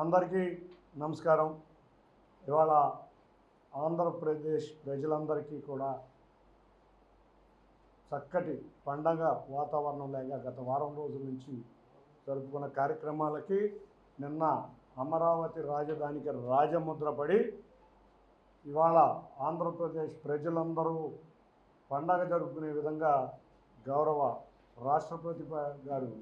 అందరికీ నమస్కారం. ఇవాళ ఆంధ్రప్రదేశ్ ప్రజలందరికీ కూడా చక్కటి పండగ వాతావరణం లేక గత వారం రోజుల నుంచి జరుపుకున్న కార్యక్రమాలకి నిన్న అమరావతి రాజధానికి రాజముద్ర పడి ఇవాళ ఆంధ్రప్రదేశ్ ప్రజలందరూ పండగ జరుపుకునే విధంగా గౌరవ రాష్ట్రపతి గారు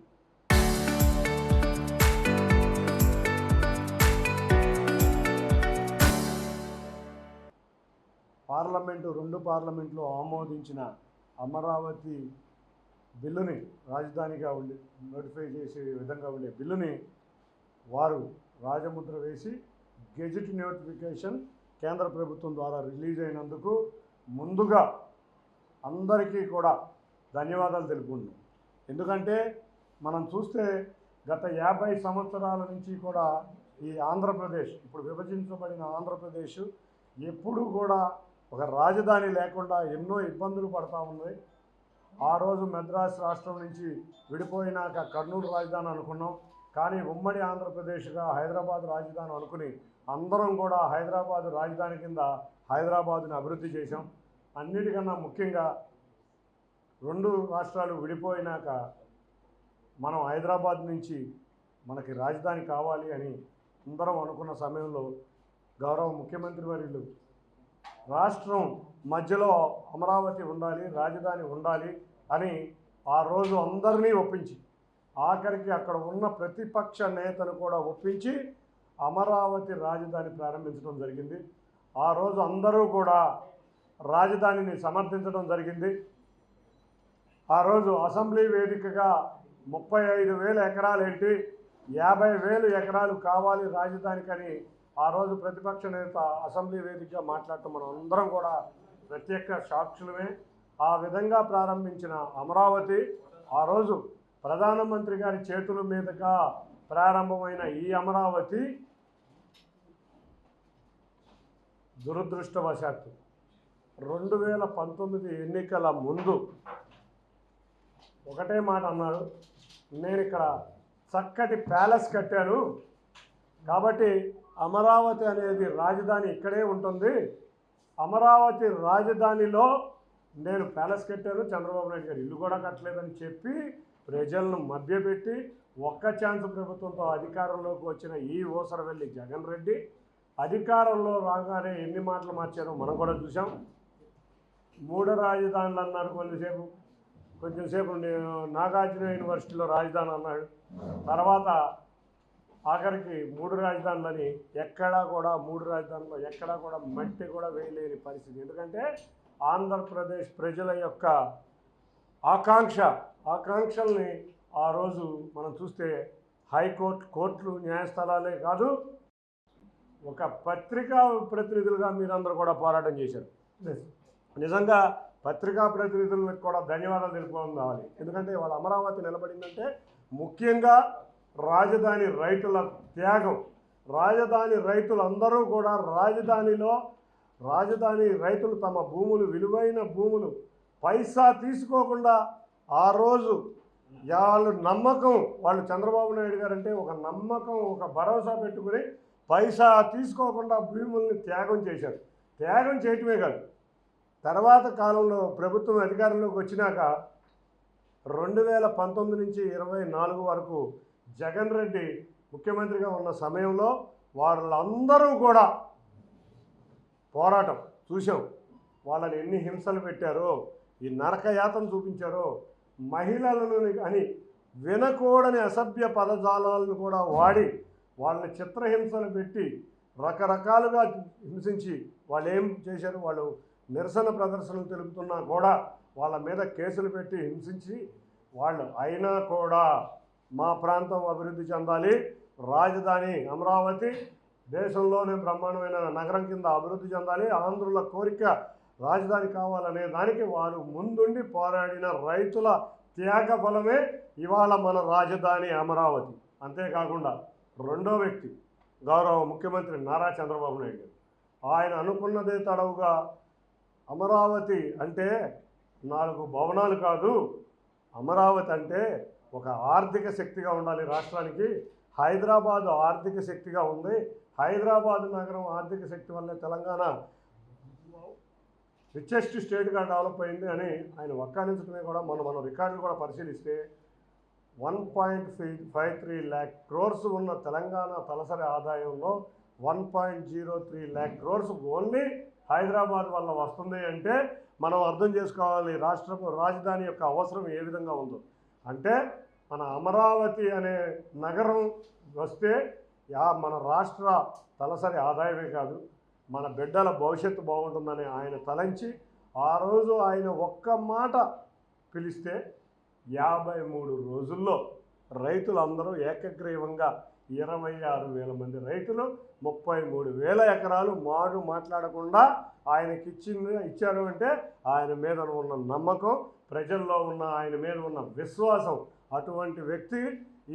రెండు పార్లమెంట్లో ఆమోదించిన అమరావతి బిల్లుని రాజధానిగా నోటిఫై చేసే విధంగా ఉండే బిల్లుని వారు రాజముద్ర వేసి గెజిట్ నోటిఫికేషన్ కేంద్ర ప్రభుత్వం ద్వారా రిలీజ్ అయినందుకు ముందుగా అందరికీ కూడా ధన్యవాదాలు తెలుపుకుంటున్నాం. ఎందుకంటే మనం చూస్తే గత 50 సంవత్సరాల నుంచి కూడా ఈ ఆంధ్రప్రదేశ్, ఇప్పుడు విభజించబడిన ఆంధ్రప్రదేశ్ ఎప్పుడూ కూడా ఒక రాజధాని లేకుండా ఎన్నో ఇబ్బందులు పడతా ఉంది. ఆ రోజు మద్రాసు రాష్ట్రం నుంచి విడిపోయినాక కర్నూలు రాజధాని అనుకున్నాం, కానీ ఉమ్మడి ఆంధ్రప్రదేశ్గా హైదరాబాద్ రాజధాని అనుకుని అందరం కూడా హైదరాబాద్ రాజధాని కింద హైదరాబాదుని అభివృద్ధి చేశాం. అన్నిటికన్నా ముఖ్యంగా 2 రాష్ట్రాలు విడిపోయినాక మనం హైదరాబాద్ నుంచి మనకి రాజధాని కావాలి అని అందరం అనుకున్న సమయంలో గౌరవ ముఖ్యమంత్రి వర్యులు రాష్ట్రం మధ్యలో అమరావతి ఉండాలి, రాజధాని ఉండాలి అని ఆ రోజు అందరినీ ఒప్పించి, ఆఖరికి అక్కడ ఉన్న ప్రతిపక్ష నేతను కూడా ఒప్పించి అమరావతి రాజధాని ప్రారంభించడం జరిగింది. ఆ రోజు అందరూ కూడా రాజధానిని సమర్థించడం జరిగింది. ఆ రోజు అసెంబ్లీ వేదికగా 35,000 ఎకరాలు ఏంటి, 50,000 ఎకరాలు కావాలి రాజధానికని ఆ రోజు ప్రతిపక్ష నేత అసెంబ్లీ వేదికగా మాట్లాడటం మనం అందరం కూడా ప్రత్యేక సాక్షులమే. ఆ విధంగా ప్రారంభించిన అమరావతి ఆ రోజు ప్రధానమంత్రి గారి చేతుల మీదుగా ప్రారంభమైన ఈ అమరావతి దురదృష్టవశాత్తు 2019 ఎన్నికల ముందు ఒకటే మాట అన్నాడు, నేను ఇక్కడ చక్కటి ప్యాలెస్ కట్టాను కాబట్టి అమరావతి అనేది రాజధాని ఇక్కడే ఉంటుంది, అమరావతి రాజధానిలో నేను ప్యాలెస్ కట్టాను, చంద్రబాబు నాయుడు గారు ఇల్లు కూడా కట్టలేదని చెప్పి ప్రజలను మభ్యపెట్టి ఒక్క ఛాన్స్ ప్రభుత్వంతో అధికారంలోకి వచ్చిన ఈ ఊసరవెల్లి జగన్ రెడ్డి అధికారంలో రాగానే ఎన్ని మాటలు మార్చారో మనం కూడా చూసాం. 3 రాజధానులు అన్నారు, కొంచెంసేపు నాగార్జున యూనివర్సిటీలో రాజధాని అన్నాడు, తర్వాత ఆఖరికి 3 రాజధానులని ఎక్కడా కూడా 3 రాజధానుల్లో ఎక్కడా కూడా మట్టి కూడా వేయలేని పరిస్థితి. ఎందుకంటే ఆంధ్రప్రదేశ్ ప్రజల యొక్క ఆకాంక్షల్ని ఆ రోజు మనం చూస్తే కోర్టులు న్యాయస్థలాలే కాదు, ఒక పత్రికా ప్రతినిధులుగా మీరందరూ కూడా పోరాటం చేశారు. నిజంగా పత్రికా ప్రతినిధులకు కూడా ధన్యవాదాలు తెలుపుకోవాలి. ఎందుకంటే వాళ్ళ అమరావతి నిలబడిందంటే ముఖ్యంగా రాజధాని రైతుల త్యాగం. రాజధాని రైతులందరూ కూడా రాజధాని రైతులు తమ భూములు, విలువైన భూములు పైసా తీసుకోకుండా ఆ రోజు వాళ్ళు చంద్రబాబు నాయుడు గారు అంటే ఒక నమ్మకం, ఒక భరోసా పెట్టుకుని పైసా తీసుకోకుండా భూముల్ని త్యాగం చేశారు. త్యాగం చేయటమే కాదు, తర్వాత కాలంలో ప్రభుత్వం అధికారంలోకి వచ్చినాక 2019 నుంచి 24 వరకు జగన్ రెడ్డి ముఖ్యమంత్రిగా ఉన్న సమయంలో వాళ్ళందరూ కూడా పోరాటం చూసాం. వాళ్ళని ఎన్ని హింసలు పెట్టారో, ఈ నరకయాతన చూపించారో, మహిళలను అని వినకూడని అసభ్య పదజాలాలను కూడా వాడి వాళ్ళని చిత్రహింసలు పెట్టి రకరకాలుగా హింసించి వాళ్ళు ఏం చేశారు, వాళ్ళు నిరసన ప్రదర్శనలు తెలుపుతున్నా కూడా వాళ్ళ మీద కేసులు పెట్టి హింసించి వాళ్ళు అయినా కూడా మా ప్రాంతం అభివృద్ధి చెందాలి, రాజధాని అమరావతి దేశంలోనే బ్రహ్మాండమైన నగరం కింద అభివృద్ధి చెందాలి, ఆంధ్రుల కోరిక రాజధాని కావాలనే దానికి వారు ముందుండి పోరాడిన రైతుల త్యాగ ఫలమే ఇవాళ మన రాజధాని అమరావతి. అంతేకాకుండా రెండో వ్యక్తి గౌరవ ముఖ్యమంత్రి నారా చంద్రబాబు నాయుడు గారు, ఆయన అనుకున్నదే తడవుగా అమరావతి అంటే 4 భవనాలు కాదు, అమరావతి అంటే ఒక ఆర్థిక శక్తిగా ఉండాలి రాష్ట్రానికి, హైదరాబాదు ఆర్థిక శక్తిగా ఉంది. హైదరాబాద్ నగరం ఆర్థిక శక్తి వల్లే తెలంగాణ రిచెస్ట్ స్టేట్గా డెవలప్ అయింది అని ఆయన వక్కానించడమే కూడా మనం రికార్డులు కూడా పరిశీలిస్తే 1.53 lakh crores ఉన్న తెలంగాణ తలసరి ఆదాయంలో 1.03 lakh crores ఓన్లీ హైదరాబాద్ వల్ల వస్తుంది అంటే మనం అర్థం చేసుకోవాలి రాజధాని యొక్క అవసరం ఏ విధంగా ఉందో. అంటే మన అమరావతి అనే నగరం వస్తే మన రాష్ట్ర తలసరి ఆదాయమే కాదు, మన బిడ్డల భవిష్యత్తు బాగుంటుందని ఆయన తలంచి ఆ రోజు ఆయన ఒక్క మాట పిలిస్తే 53 రోజుల్లో రైతులందరూ ఏకగ్రీవంగా 26,000 మంది రైతులు 33,000 ఎకరాలు మాట్లాడకుండా ఆయనకి ఇచ్చారు అంటే ఆయన మీద ఉన్న నమ్మకం, ప్రజల్లో ఉన్న ఆయన మీద ఉన్న విశ్వాసం. అటువంటి వ్యక్తి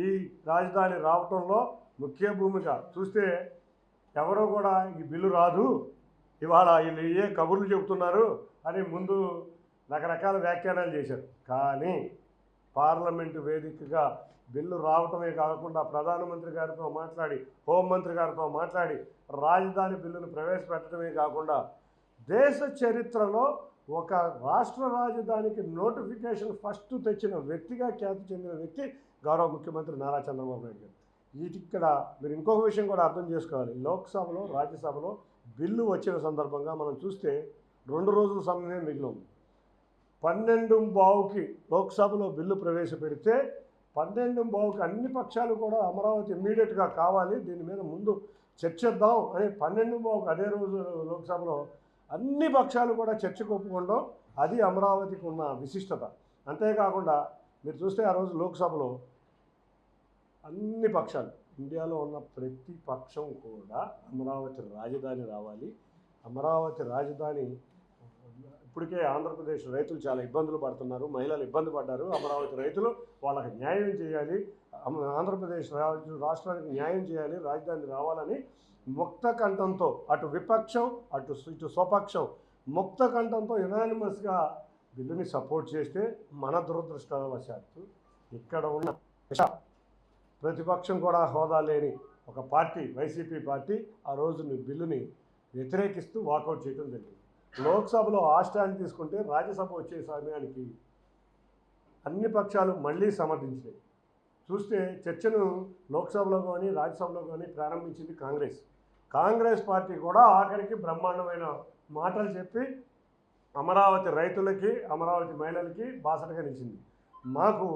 ఈ రాజధాని రావటంలో ముఖ్య భూమిక. చూస్తే ఎవరో కూడా ఈ బిల్లు రాదు, ఇవాళ వీళ్ళు ఏ కబుర్లు చెబుతున్నారు అని ముందు రకరకాల వ్యాఖ్యానాలు చేశారు. కానీ పార్లమెంటు వేదికగా బిల్లు రావటమే కాకుండా ప్రధానమంత్రి గారితో మాట్లాడి, హోంమంత్రి గారితో మాట్లాడి రాజధాని బిల్లును ప్రవేశపెట్టడమే కాకుండా దేశ చరిత్రలో ఒక రాష్ట్ర రాజధానికి నోటిఫికేషన్ ఫస్ట్ తెచ్చిన వ్యక్తిగా ఖ్యాతి చెందిన వ్యక్తి గౌరవ ముఖ్యమంత్రి నారా చంద్రబాబు నాయుడు గారు. ఇక్కడ మీరు ఇంకొక విషయం కూడా అర్థం చేసుకోవాలి. లోక్సభలో రాజ్యసభలో బిల్లు వచ్చిన సందర్భంగా మనం చూస్తే 2 రోజుల సమయమే మిగిలి ఉంది. 12:15కి లోక్సభలో బిల్లు ప్రవేశపెడితే 12:15కి అన్ని పక్షాలు కూడా అమరావతి ఇమ్మీడియట్గా కావాలి, దీని మీద ముందు చర్చిద్దాం అని 12:15కి అదే రోజు లోక్సభలో అన్ని పక్షాలు కూడా చర్చకు ఒప్పుకోవడం, అది అమరావతికి ఉన్న విశిష్టత. అంతేకాకుండా మీరు చూస్తే ఆ రోజు లోక్సభలో అన్ని పక్షాలు, ఇండియాలో ఉన్న ప్రతి పక్షం కూడా అమరావతి రాజధాని రావాలి, అమరావతి రాజధాని. ఇప్పటికే ఆంధ్రప్రదేశ్ రైతులు చాలా ఇబ్బందులు పడుతున్నారు, మహిళలు ఇబ్బంది పడ్డారు, అమరావతి రైతులు వాళ్ళకి న్యాయం చేయాలి, ఆంధ్రప్రదేశ్ రాష్ట్రానికి న్యాయం చేయాలి, రాజధాని రావాలని ముక్త కంఠంతో అటు విపక్షం ఇటు స్వపక్షం ముక్త కంఠంతో యునానిమస్గా బిల్లుని సపోర్ట్ చేస్తే మన దురదృష్టవశాత్తు ఇక్కడ ఉన్న ప్రతిపక్షం కూడా హోదా లేని ఒక పార్టీ, వైసీపీ పార్టీ, ఆ రోజు బిల్లుని వ్యతిరేకిస్తూ వాకౌట్ చేయడం జరిగింది. లోక్సభలో ఆ స్టాండ్ తీసుకుంటే రాజ్యసభ వచ్చే సమయానికి అన్ని పక్షాలు మళ్ళీ సమర్థించినాయి. చూస్తే చర్చను లోక్సభలో కానీ రాజ్యసభలో కానీ ప్రారంభించింది కాంగ్రెస్ పార్టీ కూడా ఆఖరికి బ్రహ్మాండమైన మాటలు చెప్పి అమరావతి రైతులకి, అమరావతి మహిళలకి బాసటగా నిలిచింది. మాకు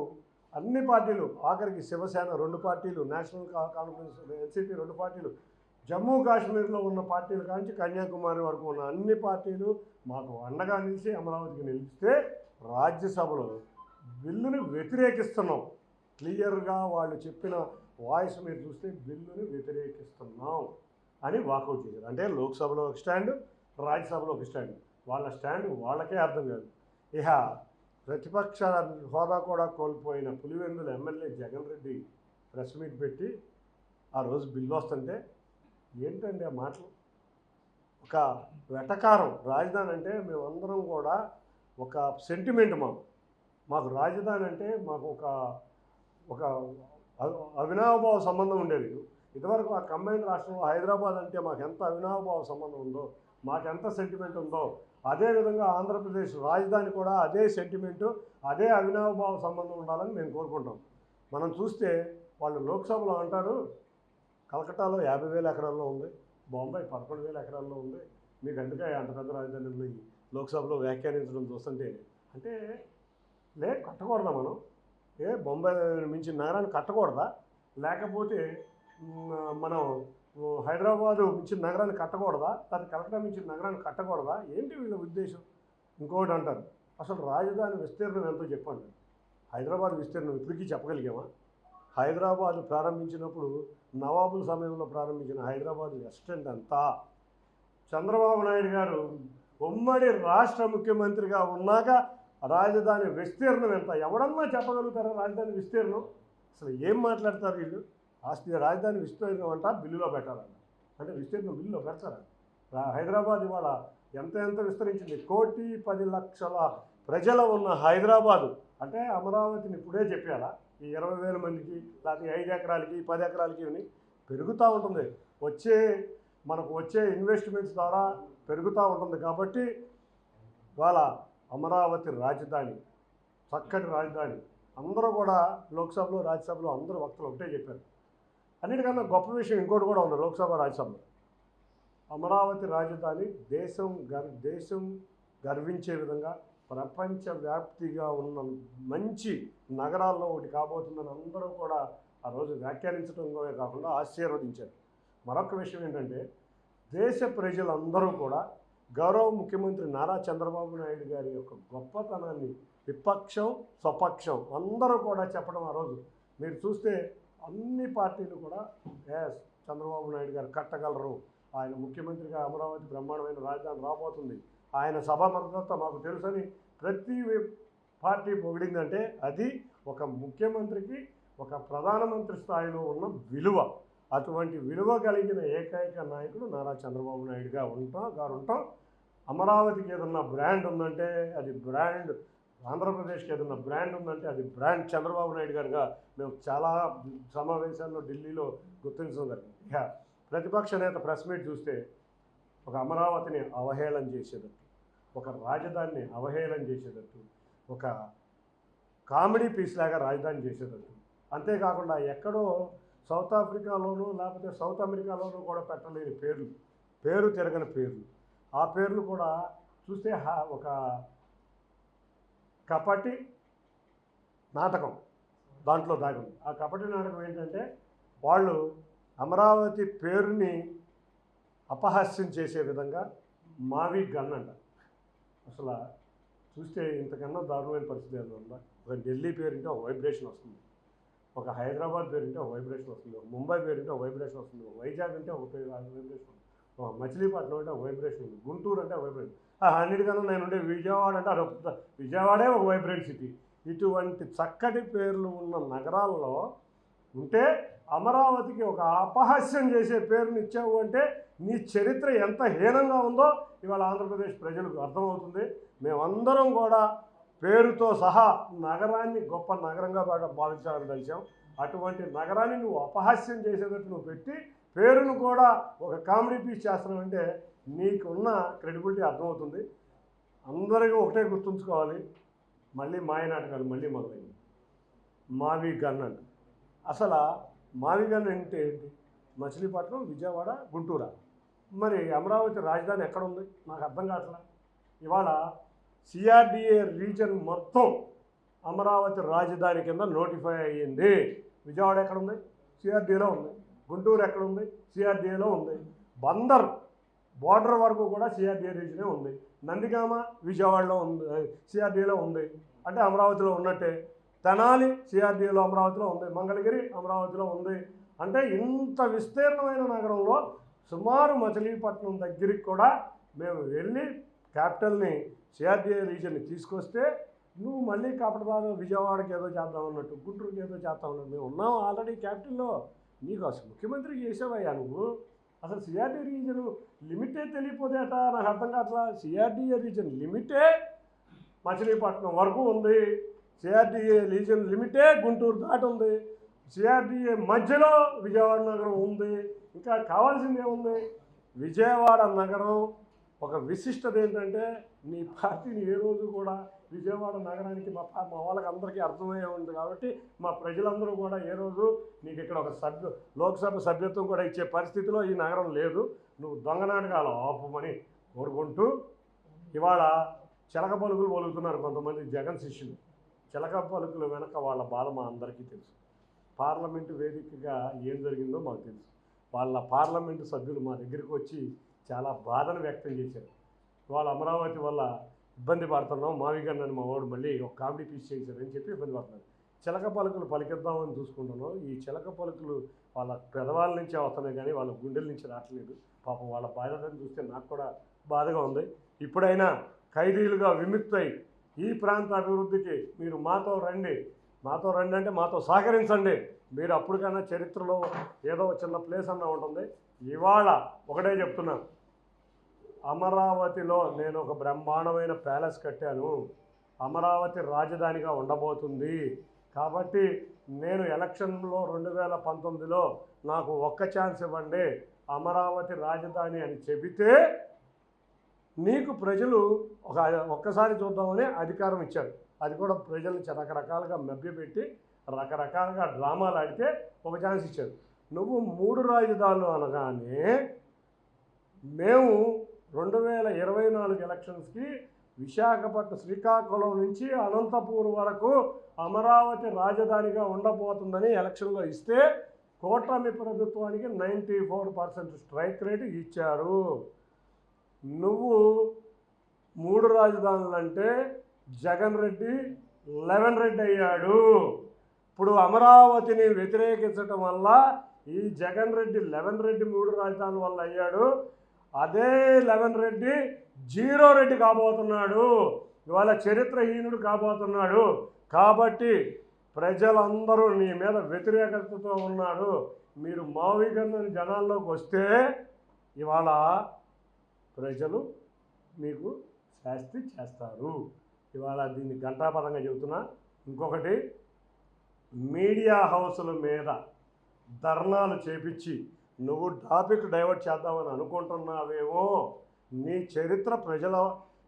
అన్ని పార్టీలు, ఆఖరికి శివసేన 2 పార్టీలు, నేషనల్ కాన్ఫరెన్స్ ఎన్సీపీ 2 పార్టీలు, జమ్మూ కాశ్మీర్లో ఉన్న పార్టీల కాంచి కన్యాకుమారి వరకు ఉన్న అన్ని పార్టీలు మాకు అండగా నిలిచి అమరావతికి నిలిపితే రాజ్యసభలో బిల్లుని వ్యతిరేకిస్తున్నాం. క్లియర్గా వాళ్ళు చెప్పిన వాయిస్ మీరు చూస్తే బిల్లుని వ్యతిరేకిస్తున్నాం అని వాకౌట్ చేశారు. అంటే లోక్సభలో ఒక స్టాండ్, రాజ్యసభలో ఒక స్టాండ్. వాళ్ళ స్టాండ్ వాళ్ళకే అర్థం కాదు. ఇక ప్రతిపక్ష హోదా కూడా కోల్పోయిన Pulivendula MLA Jagan Reddy press meet పెట్టి ఆ రోజు బిల్లు వస్తుంటే ఏంటండి ఆ మాటలు? ఒక వెటకారం. రాజధాని అంటే మేమందరం కూడా ఒక సెంటిమెంట్, మాకు రాజధాని అంటే మాకు ఒక అవినావభావ సంబంధం ఉండేది. ఇదివరకు ఆ కంబైన్ రాష్ట్రంలో హైదరాబాద్ అంటే మాకు ఎంత అవినావభావ సంబంధం ఉందో, మాకెంత సెంటిమెంట్ ఉందో, అదేవిధంగా ఆంధ్రప్రదేశ్ రాజధాని కూడా అదే సెంటిమెంటు, అదే అవినావభావ సంబంధం ఉండాలని మేము కోరుకుంటాం. మనం చూస్తే వాళ్ళు లోక్సభలో అంటారు కలకట్టాలో 50,000 ఎకరాల్లో ఉంది, బాంబే 11,000 ఎకరాల్లో ఉంది, మీకు అందుకే అంత పెద్ద రాజధాని లోక్సభలో వ్యాఖ్యానించడం చూస్తుంటే అంటే కట్టకూడదా మనం? బొంబాయి మించిన నగరాన్ని కట్టకూడదా? లేకపోతే మనం హైదరాబాదు మించిన నగరాన్ని కట్టకూడదా? లేదా కలకత్తా మించిన నగరాన్ని కట్టకూడదా? ఏంటి వీళ్ళ ఉద్దేశం? ఇంకోటి అంటారు, అసలు రాజధాని విస్తీర్ణం ఎంతో చెప్పండి. హైదరాబాద్ విస్తీర్ణం ఇప్పటికీ చెప్పగలిగామా? హైదరాబాద్ ప్రారంభించినప్పుడు నవాబుల సమయంలో ప్రారంభించిన హైదరాబాద్ ఎక్స్టెంట్ అంతా చంద్రబాబు నాయుడు గారు ఉమ్మడి రాష్ట్ర ముఖ్యమంత్రిగా ఉన్నాక రాజధాని విస్తీర్ణం ఎంత? ఎవడన్నా చెప్పగలుగుతారా రాజధాని విస్తీర్ణం? అసలు ఏం మాట్లాడతారు వీళ్ళు? రాజధాని విస్తీర్ణం అంట బిల్లులో పెట్టాలంట. అంటే విస్తీర్ణం బిల్లులో పెడతారా? హైదరాబాద్ ఇవాళ ఎంత విస్తరించింది? 1,10,00,00,000 ప్రజలు ఉన్న హైదరాబాదు అంటే అమరావతిని ఇప్పుడే చెప్పారా? ఈ 20,000 మందికి, లేకపోతే 5 ఎకరాలకి 10 ఎకరాలకి ఇవన్నీ పెరుగుతూ ఉంటుంది. మనకు వచ్చే ఇన్వెస్ట్మెంట్స్ ద్వారా పెరుగుతూ ఉంటుంది. కాబట్టి వాళ్ళ అమరావతి రాజధాని, చక్కటి రాజధాని. అందరూ కూడా లోక్సభలో రాజ్యసభలో అందరూ వక్తలు ఒకటే చెప్పారు. అన్నిటికన్నా గొప్ప విషయం ఇంకోటి కూడా ఉంది. లోక్సభ రాజ్యసభలో అమరావతి రాజధాని దేశం గర్వించే విధంగా ప్రపంచవ్యాప్తిగా ఉన్న మంచి నగరాల్లో ఒకటి కాబోతుందని అందరూ కూడా ఆ రోజు వ్యాఖ్యానించడమే కాకుండా ఆశీర్వదించారు. మరొక విషయం ఏంటంటే, దేశ ప్రజలందరూ కూడా గౌరవ ముఖ్యమంత్రి నారా చంద్రబాబు నాయుడు గారి యొక్క గొప్పతనాన్ని విపక్షం స్వపక్షం అందరూ కూడా చెప్పడం ఆ రోజు మీరు చూస్తే అన్ని పార్టీలు కూడా చంద్రబాబు నాయుడు గారు కట్టగలరు, ఆయన ముఖ్యమంత్రిగా అమరావతి బ్రహ్మాండమైన రాజధాని రాబోతుంది, ఆయన సభా మద్దతు మాకు తెలుసని ప్రతి పార్టీ పొగిడిందంటే అది ఒక ముఖ్యమంత్రికి ఒక ప్రధానమంత్రి స్థాయిలో ఉన్న విలువ. అటువంటి విలువ కలిగిన ఏకైక నాయకుడు నారా చంద్రబాబు నాయుడు గారు ఉంటాం. అమరావతికి ఏదన్నా బ్రాండ్ ఉందంటే అది బ్రాండ్, ఆంధ్రప్రదేశ్కి ఏదన్నా బ్రాండ్ ఉందంటే అది బ్రాండ్ చంద్రబాబు నాయుడు గారుగా మేము చాలా సమావేశాల్లో ఢిల్లీలో గుర్తించడం జరిగింది. ఇక ప్రతిపక్ష నేత ప్రెస్ మీట్ చూస్తే ఒక అమరావతిని అవహేళన చేసేటట్టు, ఒక రాజధానిని అవహేళన చేసేటట్టు, ఒక కామెడీ పీస్ లాగా రాజధాని చేసేటట్టు, అంతేకాకుండా ఎక్కడో సౌత్ ఆఫ్రికాలోనూ లేకపోతే సౌత్ అమెరికాలోనూ కూడా పెట్టలేని పేరు తిరగని పేర్లు, ఆ పేర్లు కూడా చూస్తే ఒక కపటి నాటకం దాంట్లో దాగింది. ఆ కపటి నాటకం ఏంటంటే, వాళ్ళు అమరావతి పేరుని అపహాస్యం చేసే విధంగా మావి గన్ అంట. అసలు చూస్తే ఇంతకన్నా దారుణమైన పరిస్థితి ఏమైనా ఉందా? ఒక ఢిల్లీ పేరుంటే ఒక వైబ్రేషన్ వస్తుంది, ఒక హైదరాబాద్ పేరుంటే ఒక వైబ్రేషన్ వస్తుంది, ఒక ముంబై పేరుంటే ఒక వైబ్రేషన్ వస్తుంది, ఒక వైజాగ్ అంటే ఒక వైబ్రేషన్ ఉంది, ఒక మచిలీపట్నం అంటే ఒక వైబ్రేషన్ ఉంది, గుంటూరు అంటే ఒక వైబ్రేషన్, అన్నిటికన్నా నేనుండే విజయవాడ అంటే అది విజయవాడే ఒక వైబ్రెంట్ సిటీ. ఇటువంటి చక్కటి పేర్లు ఉన్న నగరాల్లో ఉంటే అమరావతికి ఒక అపహాస్యం చేసే పేరుని ఇచ్చావు అంటే నీ చరిత్ర ఎంత హీనంగా ఉందో ఇవాళ ఆంధ్రప్రదేశ్ ప్రజలకు అర్థమవుతుంది. మేమందరం కూడా పేరుతో సహా నగరాన్ని గొప్ప నగరంగా భావించాలని తెలిసాం. అటువంటి నగరాన్ని నువ్వు అపహాస్యం చేసేటట్టు నువ్వు పెట్టి పేరును కూడా ఒక కామెడీ పీస్ చేస్తున్నావంటే నీకున్న క్రెడిబిలిటీ అర్థమవుతుంది. అందరికీ ఒకటే గుర్తుంచుకోవాలి, మళ్ళీ మాయనాటకాలు మళ్ళీ మొదలైంది. మావి గన్ అంట. అసలు మావి గన్ అంటే ఏంటి? మచిలీపట్నం, విజయవాడ, గుంటూరా. మరి అమరావతి రాజధాని ఎక్కడ ఉంది? నాకు అర్థం కావట్లా. ఇవాళ సిఆర్డిఏ రీజన్ మొత్తం అమరావతి రాజధాని కింద నోటిఫై అయ్యింది. విజయవాడ ఎక్కడ ఉంది? సిఆర్డిఏలో ఉంది. గుంటూరు ఎక్కడ ఉంది? సిఆర్డిఏలో ఉంది. బందర్ బోర్డర్ వరకు కూడా సిఆర్డిఏ రీజనే ఉంది. నందిగామ విజయవాడలో ఉంది, సిఆర్డిఏలో ఉంది, అంటే అమరావతిలో ఉన్నట్టే. తెనాలి సిఆర్డిఏలో అమరావతిలో ఉంది, మంగళగిరి అమరావతిలో ఉంది. అంటే ఇంత విస్తీర్ణమైన నగరంలో సుమారు మచిలీపట్నం దగ్గరికి కూడా మేము వెళ్ళి క్యాపిటల్ని సిఆర్డిఏ రీజన్ని తీసుకొస్తే నువ్వు మళ్ళీ కాపటదారు విజయవాడకి ఏదో చేద్దామన్నట్టు, గుంటూరుకి ఏదో చేద్దామన్నట్టు. మేము ఉన్నాం ఆల్రెడీ క్యాపిటల్లో, నీకు అసలు ముఖ్యమంత్రి చేసావయ్యా నువ్వు. అసలు సిఆర్డిఏ రీజన్ లిమిటే తెలియపోతే అట నాకు అర్థం కావట్లా. సిఆర్డిఏ రీజన్ లిమిటే మచిలీపట్నం వరకు ఉంది, సిఆర్డిఏ రీజన్ లిమిటే గుంటూరు దాటి ఉంది, సిఆర్డిఏ మధ్యలో విజయవాడ నగరం ఉంది. ఇంకా కావాల్సింది ఏముంది? విజయవాడ నగరం ఒక విశిష్టత ఏంటంటే, నీ పార్టీని ఏ రోజు కూడా విజయవాడ నగరానికి మా వాళ్ళకి అందరికీ అర్థమయ్యే ఉంది కాబట్టి మా ప్రజలందరూ కూడా ఏ రోజు నీకు ఇక్కడ ఒక లోక్సభ సభ్యత్వం కూడా ఇచ్చే పరిస్థితిలో ఈ నగరం లేదు, నువ్వు దొంగనాటకాలు ఆపుమని కోరుకుంటూ ఇవాళ చిలక పలుకులు పలుకుతున్నారు కొంతమంది జగన్ శిష్యులు. చిలక పలుకుల వెనక వాళ్ళ బాధ మా అందరికీ తెలుసు. పార్లమెంటు వేదికగా ఏం జరిగిందో మాకు తెలుసు. వాళ్ళ పార్లమెంటు సభ్యులు మా దగ్గరికి వచ్చి చాలా బాధను వ్యక్తం చేశారు. వాళ్ళ అమరావతి వల్ల ఇబ్బంది పడుతున్నాం, మావిగన్నని మా వాడు మళ్ళీ ఒక కామెడీ పీస్ చేశారని చెప్పి ఇబ్బంది పడుతున్నారు. చిలక పలుకులు పలికిద్దామని చూసుకుంటున్నాం. ఈ చిలక పలుకులు వాళ్ళ పెదవాళ్ళ నుంచే వస్తున్నాయి కానీ వాళ్ళ గుండెల నుంచి రావట్లేదు. పాపం వాళ్ళ బాధలను చూస్తే నాకు కూడా బాధగా ఉంది. ఇప్పుడైనా ఖైదీలుగా విముక్తై ఈ ప్రాంత అభివృద్ధికి మీరు మాతో రండి అంటే మాతో సహకరించండి. మీరు అప్పటికన్నా చరిత్రలో ఏదో చిన్న ప్లేస్ అన్నా ఉంటుంది. ఇవాళ ఒకటే చెప్తున్నాను, అమరావతిలో నేను ఒక బ్రహ్మాండమైన ప్యాలెస్ కట్టాను, అమరావతి రాజధానిగా ఉండబోతుంది. కాబట్టి నేను ఎలక్షన్లో 2019లో నాకు ఒక్క ఛాన్స్ ఇవ్వండి అమరావతి రాజధాని అని చెబితే నీకు ప్రజలు ఒక్కసారి చూద్దామని అధికారం ఇచ్చారు. అది కూడా ప్రజల్ని రకరకాలుగా మభ్యపెట్టి రకరకాలుగా డ్రామాలు ఆడితే ఒక ఛాన్స్ ఇచ్చారు. నువ్వు 3 రాజధానులు అనగానే మేము 2024 ఎలక్షన్స్కి విశాఖపట్నం శ్రీకాకుళం నుంచి అనంతపూర్ వరకు అమరావతి రాజధానిగా ఉండబోతుందని ఎలక్షన్లో ఇస్తే కూటమి ప్రభుత్వానికి 94% స్ట్రైక్ రేటు ఇచ్చారు. నువ్వు 3 రాజధానులు అంటే జగన్ రెడ్డి 11 రెడ్డి అయ్యాడు. ఇప్పుడు అమరావతిని వ్యతిరేకించడం వల్ల ఈ జగన్ రెడ్డి 11 రెడ్డి 3 రాజధానుల వల్ల అయ్యాడు. అదే 11 రెడ్డి 0 రెడ్డి కాబోతున్నాడు. ఇవాళ చరిత్రహీనుడు కాబోతున్నాడు. కాబట్టి ప్రజలందరూ నీ మీద వ్యతిరేకతతో ఉన్నారు. మీరు మావిగన్నని జనాల్లోకి వస్తే ఇవాళ ప్రజలు మీకు శాస్తి చేస్తారు. ఇవాళ దీన్ని ఘంటాపథంగా చెబుతున్నా. ఇంకొకటి, మీడియా హౌసుల మీద ధర్నాలు చేపించి నువ్వు టాపిక్ డైవర్ట్ చేద్దామని అనుకుంటున్నావేమో. నీ చరిత్ర ప్రజల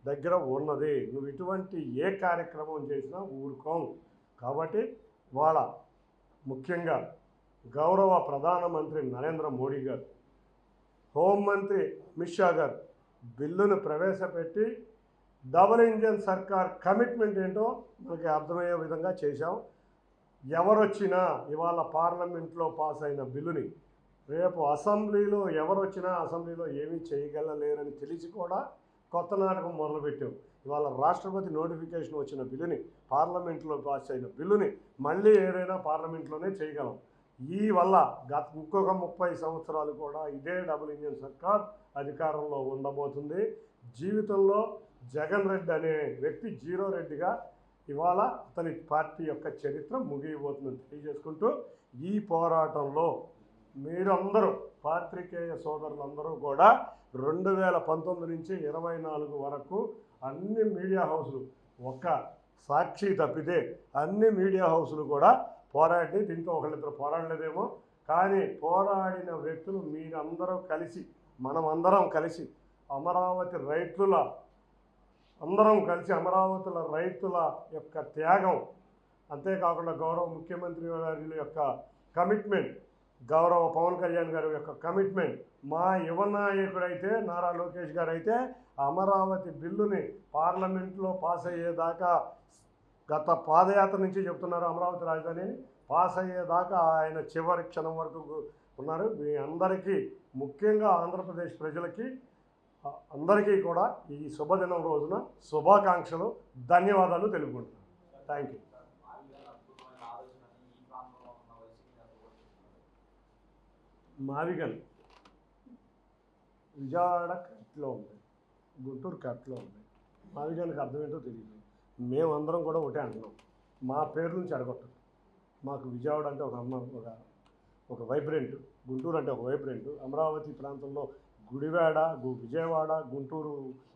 దగ్గర ఉన్నది. నువ్వు ఇటువంటి ఏ కార్యక్రమం చేసినా ఊరుకోం. కాబట్టి వాళ్ళ ముఖ్యంగా గౌరవ ప్రధానమంత్రి నరేంద్ర మోడీ గారు, హోంమంత్రి అమిత్ షా గారు బిల్లును ప్రవేశపెట్టి డబుల్ ఇంజన్ సర్కార్ కమిట్మెంట్ ఏంటో మనకి అర్థమయ్యే విధంగా చేశాం. ఎవరొచ్చినా ఇవాళ పార్లమెంట్లో పాస్ అయిన బిల్లుని రేపు అసెంబ్లీలో ఎవరొచ్చినా అసెంబ్లీలో ఏమీ చేయగలలేరని తెలిసి కూడా కొత్త నాటకం మొదలుపెట్టాం. ఇవాళ రాష్ట్రపతి నోటిఫికేషన్ వచ్చిన బిల్లుని, పార్లమెంట్లో పాస్ అయిన బిల్లుని మళ్ళీ ఏదైనా పార్లమెంట్లోనే చేయగలం. ఈ వల్ల ఇంకొక 30 సంవత్సరాలు కూడా ఇదే డబుల్ ఇంజన్ సర్కార్ అధికారంలో ఉండబోతుంది. జీవితంలో జగన్ రెడ్డి అనే వ్యక్తి 0 రెడ్డిగా ఇవాళ అతని పార్టీ యొక్క చరిత్ర ముగియబోతుందని తెలియజేసుకుంటూ, ఈ పోరాటంలో మీరందరూ పాత్రికేయ సోదరులందరూ కూడా 2019 నుంచి 24 వరకు అన్ని మీడియా హౌసులు, ఒక్క సాక్షి తప్పితే అన్ని మీడియా హౌసులు కూడా పోరాడి, దీంట్లో ఒకళ్ళిద్దరు పోరాడలేదేమో కానీ పోరాడిన వ్యక్తులు మీరందరూ కలిసి, మనమందరం కలిసి అమరావతి రైతుల యొక్క త్యాగం, అంతేకాకుండా గౌరవ ముఖ్యమంత్రి గారి యొక్క కమిట్మెంట్, గౌరవ పవన్ కళ్యాణ్ గారి యొక్క కమిట్మెంట్, మా యువ నాయకుడైతే నారా లోకేష్ గారు అయితే అమరావతి బిల్లుని పార్లమెంట్లో పాస్ అయ్యేదాకా, గత పాదయాత్ర నుంచి చెప్తున్నారు అమరావతి రాజధానిని పాస్ అయ్యేదాకా ఆయన చివరి క్షణం వరకు ఉన్నారు. మీ అందరికీ, ముఖ్యంగా ఆంధ్రప్రదేశ్ ప్రజలకి అందరికీ కూడా ఈ శుభదినం రోజున శుభాకాంక్షలు, ధన్యవాదాలు తెలుపుకుంటున్నాను. Thank you. మావిగన్ విజయవాడ కట్లో ఉంది, గుంటూరు కట్లో ఉంది. మావిగన్కి అర్థం ఏంటో తెలియదు. మేమందరం కూడా ఒకటే అంటున్నాం, మా పేరు నుంచి అడగొట్టదు. మాకు విజయవాడ అంటే ఒక వైబ్రెంట్, గుంటూరు అంటే ఒక వైబ్రెంట్. అమరావతి ప్రాంతంలో గుడివాడ, విజయవాడ, గుంటూరు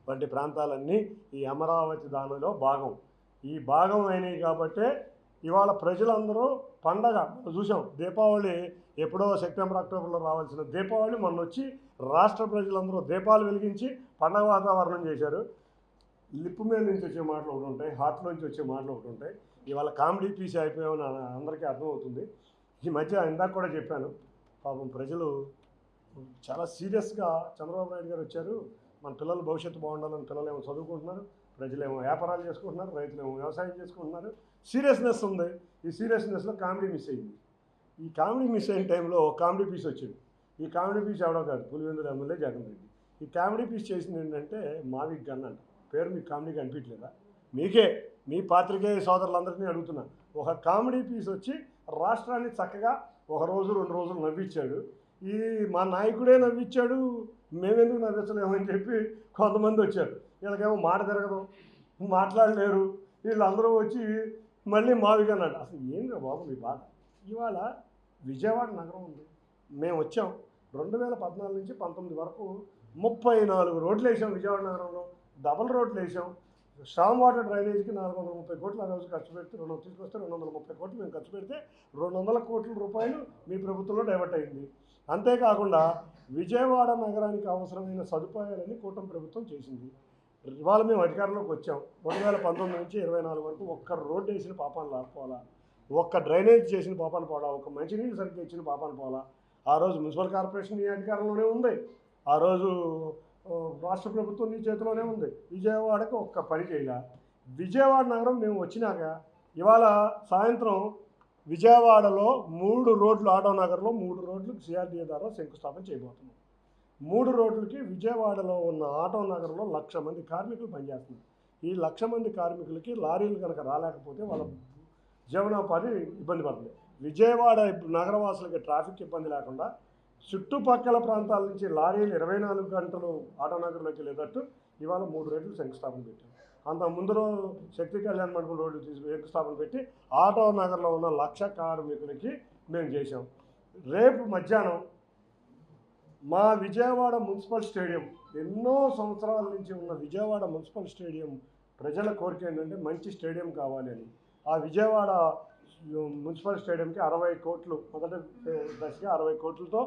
వంటి ప్రాంతాలన్నీ ఈ అమరావతి దానిలో భాగం. ఈ భాగం అయినాయి కాబట్టే ఇవాళ ప్రజలందరూ పండగ చూసాం. దీపావళి ఎప్పుడో సెప్టెంబర్ అక్టోబర్లో రావాల్సిన దీపావళి మొన్న వచ్చి రాష్ట్ర ప్రజలందరూ దీపాలు వెలిగించి పండగ వాతావరణం చేశారు. లిప్ మీద నుంచి వచ్చే మాటలు ఒకటి ఉంటాయి, హార్ట్ నుంచి వచ్చే మాటలు ఒకటి ఉంటాయి. ఇవాళ కామెడీ పీస్ అయిపోయామని అందరికీ అర్థమవుతుంది. ఈ మధ్య ఇందాక కూడా చెప్పాను, పాపం ప్రజలు చాలా సీరియస్గా చంద్రబాబు నాయుడు గారు వచ్చారు, మన పిల్లల భవిష్యత్తు బాగుండాలని, పిల్లలేమో చదువుకుంటున్నారు, ప్రజలేమో వ్యాపారాలు చేసుకుంటున్నారు, రైతులేమో వ్యవసాయం చేసుకుంటున్నారు. సీరియస్నెస్ ఉంది. ఈ సీరియస్నెస్లో కామెడీ మిస్ అయింది. ఈ కామెడీ మిస్ అయిన టైంలో కామెడీ పీస్ వచ్చింది. ఈ కామెడీ పీస్ ఎవడో కాదు, పులివెందుల ఎమ్మెల్యే జగన్ రెడ్డి. ఈ కామెడీ పీస్ చేసింది ఏంటంటే మావిగ్ గన్ అంట. పేరు మీకు కామెడీ కనిపించలేదా? మీకే, మీ పాత్రికేయ సోదరులందరినీ అడుగుతున్నా. ఒక కామెడీ పీస్ వచ్చి రాష్ట్రాన్ని చక్కగా 1 రోజు 2 రోజులు నవ్వించాడు. ఈ మా నాయకుడే నవ్వించాడు, మేమెందుకు నవ్వించలేమని చెప్పి కొంతమంది వచ్చారు. వీళ్ళకేమో మాట తిరగదు, మాట్లాడలేరు. వీళ్ళందరూ వచ్చి మళ్ళీ మావిగన్నాడు. అసలు ఏంటి బాబు మీ బాధ? ఇవాళ విజయవాడ నగరం ఉంది, మేము వచ్చాం 2014 నుంచి 19 వరకు 34 రోడ్లు వేసాం. విజయవాడ నగరంలో డబల్ రోడ్లు వేసాం. స్టామ్ వాటర్ డ్రైనేజీకి 430 కోట్లు ఆ రోజు ఖర్చు పెడితే తీసుకొస్తే 230 కోట్లు మేము ఖర్చు పెడితే 200 కోట్ల రూపాయలు మీ ప్రభుత్వంలో డైవర్ట్ అయింది. అంతేకాకుండా విజయవాడ నగరానికి అవసరమైన సదుపాయాలన్నీ కూటమి ప్రభుత్వం చేసింది. ఇవాళ మేము అధికారంలోకి వచ్చాం. 2019 నుంచి 24 వరకు ఒక్క రోడ్డు వేసిన పాపాన్ని లాక్కోవాలా, ఒక్క డ్రైనేజ్ చేసిన పాపాన్ని పోలా, ఒక మంచినీళ్ళు సరిగ్గా ఇచ్చిన పాపాన్ని పోలా. ఆ రోజు మున్సిపల్ కార్పొరేషన్ ఈ అధికారంలోనే ఉంది, ఆ రోజు రాష్ట్ర ప్రభుత్వం నీ చేతిలోనే ఉంది. విజయవాడకు ఒక్క పని చేయాల. విజయవాడ నగరం మేము వచ్చినాక ఇవాళ సాయంత్రం విజయవాడలో 3 రోడ్లు, ఆటో నగర్లో 3 రోడ్లకు సిఆర్డీఏ ద్వారా శంకుస్థాపన చేయబోతున్నాం. 3 రోడ్లకి విజయవాడలో ఉన్న ఆటో నగర్లో 1,00,000 మంది కార్మికులు పనిచేస్తున్నారు. ఈ 1,00,000 మంది కార్మికులకి లారీలు కనుక రాలేకపోతే వాళ్ళ జీవనోపాధి ఇబ్బంది పడుతుంది. విజయవాడ నగరవాసులకి ట్రాఫిక్ ఇబ్బంది లేకుండా చుట్టుపక్కల ప్రాంతాల నుంచి లారీలు 24 గంటలు ఆటో నగర్లోకి వెళ్ళేటట్టు ఇవాళ 3 రోడ్లు శంకుస్థాపన పెట్టాం. అంత ముందులో శక్తి కళ్యాణ మండపం రోడ్లు శంకుస్థాపన పెట్టి ఆటో నగర్లో ఉన్న 1,00,000 కార్మికులకి మేము చేసాం. రేపు మధ్యాహ్నం మా విజయవాడ మున్సిపల్ స్టేడియం, ఎన్నో సంవత్సరాల నుంచి ఉన్న విజయవాడ మున్సిపల్ స్టేడియం ప్రజల కోరిక ఏంటంటే మంచి స్టేడియం కావాలి అని. ఆ విజయవాడ మున్సిపల్ స్టేడియంకి 60 కోట్లు, మొదటి దశకి 60 కోట్లతో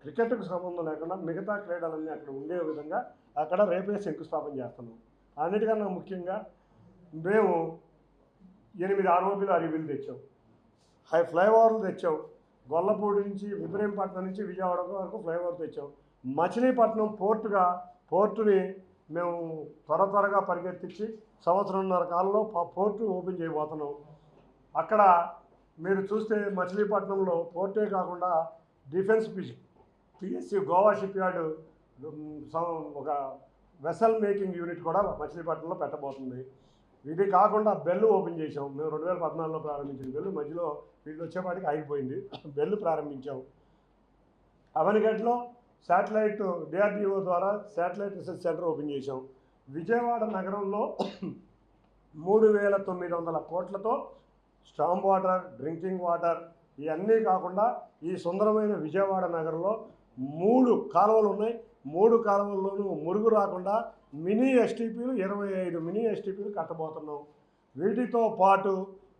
క్రికెట్కు సంబంధం లేకుండా మిగతా క్రీడలన్నీ అక్కడ ఉండే విధంగా అక్కడ రేపే శంకుస్థాపన చేస్తున్నాం. అన్నిటికన్నా ముఖ్యంగా మేము 8 ఆర్ఓబీలు అరివీలు తెచ్చాం, ఫ్లైఓవర్లు తెచ్చాం. గొల్లపూడి నుంచి ఇబ్రహీంపట్నం నుంచి విజయవాడ వరకు ఫ్లైఓవర్ తెచ్చాం. మచిలీపట్నం పోర్టుని మేము త్వరగా పరిగెత్తించి 1.5 కాలంలో పోర్టు ఓపెన్ చేయబోతున్నాం. అక్కడ మీరు చూస్తే మచిలీపట్నంలో పోర్టే కాకుండా defence PSC Goa ship yard ఒక వెసల్ మేకింగ్ యూనిట్ కూడా మచిలీపట్నంలో పెట్టబోతుంది. ఇది కాకుండా బెల్లు ఓపెన్ చేసాం. మేము 2014లో ప్రారంభించిన బెల్లు మధ్యలో వీళ్ళు వచ్చేపాటికి ఆగిపోయింది. బెల్లు ప్రారంభించాం. అవనిగడ్డలో శాటిలైట్ డిఆర్డిఓ ద్వారా శాటిలైట్ రీసెర్చ్ సెంటర్ ఓపెన్ చేసాం. విజయవాడ నగరంలో 3,900 కోట్లతో స్టామ్ వాటర్, డ్రింకింగ్ వాటర్ ఇవన్నీ కాకుండా ఈ సుందరమైన విజయవాడ నగరంలో 3 కాలువలు ఉన్నాయి. 3 కాలువల్లోనూ మురుగు రాకుండా మినీ ఎస్టీపీలు 25 మినీ ఎస్టీపీలు కట్టబోతున్నాం. వీటితో పాటు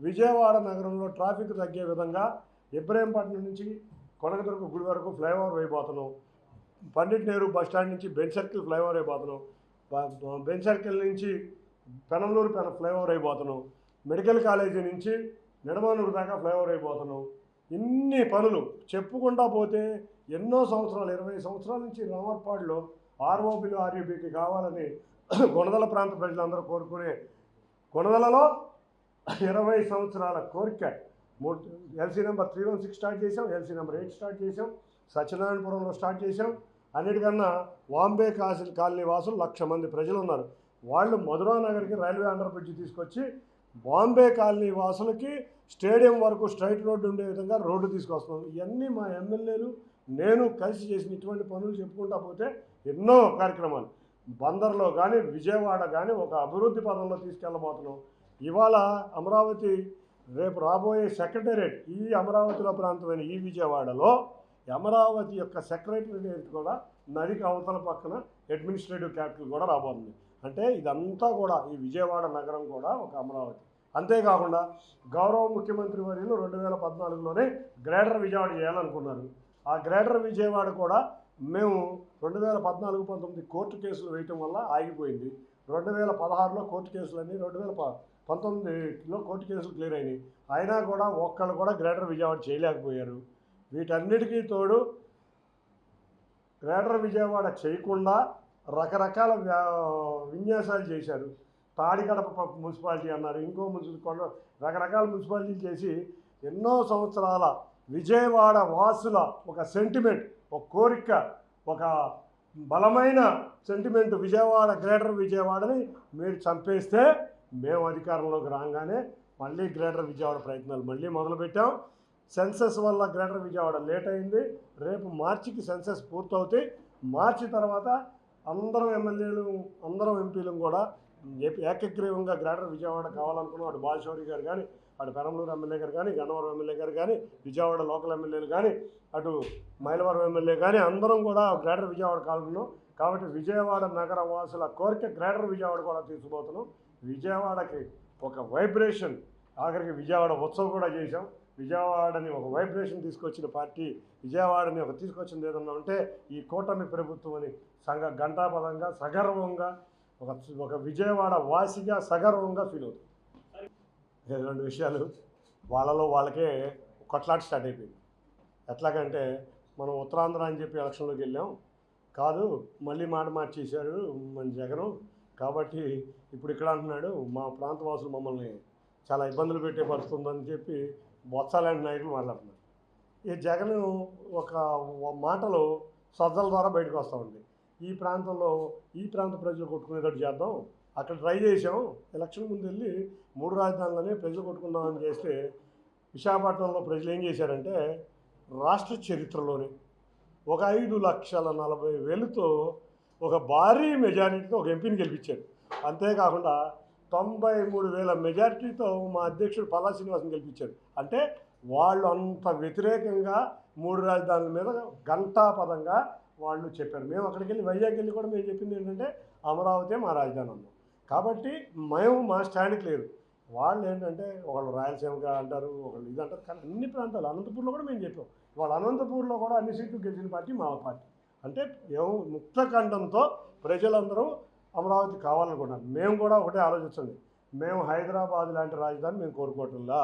విజయవాడ నగరంలో ట్రాఫిక్ తగ్గే విధంగా ఇబ్రహీంపట్నం నుంచి కొనకదుర్గ గుడి వరకు ఫ్లైఓవర్ వేయబోతున్నాం. పండిట్ నెహ్రూ బస్టాండ్ నుంచి బెంచ్ సర్కిల్ ఫ్లైఓవర్ అయిపోతున్నాం. బెంచ్ సర్కిల్ నుంచి పెనంలూరు ఫ్లైఓవర్ అయిపోతున్నాం. మెడికల్ కాలేజీ నుంచి నిడమానూరు దాకా ఫ్లైఓవర్ అయిపోతున్నాం. ఇన్ని పనులు చెప్పుకుంటా పోతే ఎన్నో సంవత్సరాలు, 20 సంవత్సరాల నుంచి రామర్పాడులో ఆర్ఓబీలు ఆర్యూబీకి కావాలని కొనదల ప్రాంత ప్రజలందరూ కోరుకునే కొనదలలో 20 సంవత్సరాల కోరిక. ఎల్సీ నెంబర్ 316 స్టార్ట్ చేసాం, ఎల్సీ నెంబర్ 8 స్టార్ట్ చేసాం, సత్యనారాయణపురంలో స్టార్ట్ చేసాం. అన్నిటికన్నా వాంబే కాలనీ వాసులు 1,00,000 మంది ప్రజలు ఉన్నారు. వాళ్ళు మధురా నగర్కి రైల్వే అండర్ బ్రిడ్జ్ తీసుకొచ్చి బాంబే కాలనీ వాసులకి స్టేడియం వరకు స్ట్రైట్ రోడ్డు ఉండే విధంగా రోడ్డు తీసుకొస్తున్నాం. ఇవన్నీ మా ఎమ్మెల్యేలు నేను కలిసి చేసిన ఇటువంటి పనులు చెప్పుకుంటా పోతే ఎన్నో కార్యక్రమాలు. బందర్లో కానీ విజయవాడ కానీ ఒక అభివృద్ధి పదంలో తీసుకెళ్ళబోతున్నాం. ఇవాళ అమరావతి, రేపు రాబోయే సెక్రటేరియట్ ఈ అమరావతిలో ప్రాంతమైన ఈ విజయవాడలో అమరావతి యొక్క సెక్రటేరియట్ కూడా నదికి అవతల పక్కన అడ్మినిస్ట్రేటివ్ క్యాపిటల్ కూడా రాబోతుంది. అంటే ఇదంతా కూడా ఈ విజయవాడ నగరం కూడా ఒక అమరావతి. అంతేకాకుండా గౌరవ ముఖ్యమంత్రి వర్యులు 2014లోనే గ్రేటర్ విజయవాడ చేయాలనుకున్నారు. ఆ గ్రేటర్ విజయవాడ కూడా మేము 2014-19 కోర్టు కేసులు వేయటం వల్ల ఆగిపోయింది. 2016లో కోర్టు కేసులన్నీ, 2019లో కోర్టు కేసులు క్లియర్ అయినాయి. అయినా కూడా ఒక్కళ్ళు కూడా గ్రేటర్ విజయవాడ చేయలేకపోయారు. వీటన్నిటికీ తోడు గ్రేటర్ విజయవాడ చేయకుండా రకరకాల విన్యాసాలు చేశారు. తాడికడప మున్సిపాలిటీ అన్నారు, ఇంకో రకరకాల మున్సిపాలిటీలు చేసి ఎన్నో సంవత్సరాల విజయవాడ వాసుల ఒక సెంటిమెంట్, ఒక కోరిక, ఒక బలమైన సెంటిమెంట్ విజయవాడ, గ్రేటర్ విజయవాడని మీరు చంపేస్తే మేము అధికారంలోకి రాగానే మళ్ళీ గ్రేటర్ విజయవాడ ప్రయత్నాలు మళ్ళీ మొదలుపెట్టాం. సెన్సస్ వల్ల గ్రేటర్ విజయవాడ లేట్ అయింది. రేపు మార్చికి సెన్సస్ పూర్తవుతాయి. మార్చి తర్వాత అందరం ఎమ్మెల్యేలు, అందరం ఎంపీలు కూడా ఏకగ్రీవంగా గ్రేటర్ విజయవాడ కావాలనుకున్నాం. అటు బాలశౌరి గారు కానీ, అటు పెనంలూరు ఎమ్మెల్యే గారు కానీ, గన్నవరం ఎమ్మెల్యే గారు కానీ, విజయవాడ లోకల్ ఎమ్మెల్యేలు కానీ, అటు మైలవరం ఎమ్మెల్యే కానీ అందరం కూడా గ్రేటర్ విజయవాడ కావాలనుకున్నాం. కాబట్టి విజయవాడ నగర వాసుల కోరిక గ్రేటర్ విజయవాడ కూడా తీసుకుపోతున్నాం. విజయవాడకి ఒక వైబ్రేషన్, ఆఖరికి విజయవాడ ఉత్సవం కూడా చేశాం. విజయవాడని ఒక వైబ్రేషన్ తీసుకొచ్చిన పార్టీ, విజయవాడని ఒక తీసుకొచ్చింది ఏదన్నా ఉంటే ఈ కూటమి ప్రభుత్వం అని ఘంటాపదంగా సగర్వంగా ఒక విజయవాడ వాసిగా సగర్వంగా ఫీల్ అవుతుంది. రెండు విషయాలు వాళ్ళకే కొట్లాట స్టార్ట్ అయిపోయింది. ఎట్లాగంటే మనం ఉత్తరాంధ్ర అని చెప్పి ఎలక్షన్లోకి వెళ్ళాం, కాదు మళ్ళీ మాట మార్చేశాడు మన జగను, కాబట్టి ఇప్పుడు ఇక్కడ అంటున్నాడు మా ప్రాంతవాసులు మమ్మల్ని చాలా ఇబ్బందులు పెట్టే పరుస్తుందని చెప్పి బొత్సాలాంటి నాయకులు మాట్లాడుతున్నారు. ఈ జగన్ ఒక మాటలు సజ్జల ద్వారా బయటకు వస్తూ ఉంది. ఈ ప్రాంతంలో ఈ ప్రాంత ప్రజలు కొట్టుకునేటట్టు చేద్దాం, అక్కడ ట్రై చేసాం, ఎలక్షన్ ముందు వెళ్ళి 3 రాజధానులనే ప్రజలు కొట్టుకుందామని చేస్తే విశాఖపట్నంలో ప్రజలు ఏం చేశారంటే రాష్ట్ర చరిత్రలోనే ఒక 5,40,000తో ఒక భారీ మెజారిటీతో ఒక ఎంపీని గెలిపించారు. అంతేకాకుండా 93,000 మెజారిటీతో మా అధ్యక్షుడు పల్లా శ్రీనివాసన్ గెలిపించారు. అంటే వాళ్ళు అంత వ్యతిరేకంగా 3 రాజధానుల మీద ఘంటాపదంగా వాళ్ళు చెప్పారు. మేము అక్కడికి వెళ్ళి వైజాగ్ వెళ్ళి కూడా మేము చెప్పింది ఏంటంటే అమరావతి మా రాజధాని అన్నాం. కాబట్టి మేము మా స్టాండ్కి లేదు. వాళ్ళు ఏంటంటే ఒకళ్ళు రాయలసీమగా అంటారు, ఒకళ్ళు ఇది అంటారు. కానీ అన్ని ప్రాంతాలు అనంతపూర్లో కూడా మేము చెప్పాం. వాళ్ళు అనంతపూర్లో కూడా అన్ని సీట్లు గెలిచిన పార్టీ మా పార్టీ. అంటే మేము ముక్తఖండంతో ప్రజలందరూ అమరావతి కావాలనుకుంటున్నారు. మేము కూడా ఒకటే ఆలోచించండి, మేము హైదరాబాద్ లాంటి రాజధాని మేము కోరుకోవట్లా,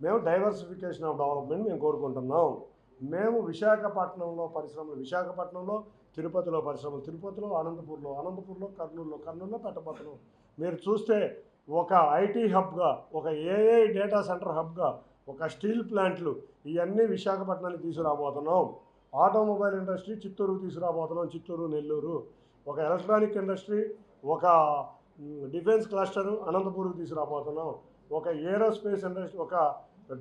మేము డైవర్సిఫికేషన్ ఆఫ్ డెవలప్మెంట్ మేము కోరుకుంటున్నాం. మేము విశాఖపట్నంలో పరిశ్రమలు, విశాఖపట్నంలో తిరుపతిలో పరిశ్రమలు, తిరుపతిలో అనంతపూర్లో కర్నూలులో పెట్టబోతున్నాం. మీరు చూస్తే ఒక ఐటీ హబ్గా, ఒక ఏఐ డేటా సెంటర్ హబ్గా, ఒక స్టీల్ ప్లాంట్లు ఇవన్నీ విశాఖపట్నానికి తీసుకురాబోతున్నాం. ఆటోమొబైల్ ఇండస్ట్రీ చిత్తూరుకు తీసుకురాబోతున్నాం, చిత్తూరు నెల్లూరు. ఒక ఎలక్ట్రానిక్ ఇండస్ట్రీ, ఒక డిఫెన్స్ క్లస్టరు అనంతపూర్కి తీసుకురాబోతున్నాం. ఒక ఏరోస్పేస్ ఇండస్ట్రీ, ఒక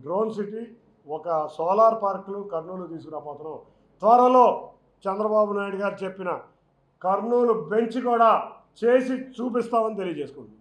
డ్రోన్ సిటీ, ఒక సోలార్ పార్కులు కర్నూలు తీసుకురాబోతున్నాం. త్వరలో చంద్రబాబు నాయుడు గారు చెప్పిన కర్నూలు బెంచ్ కూడా చేసి చూపిస్తామని తెలియజేసుకుంటున్నాం.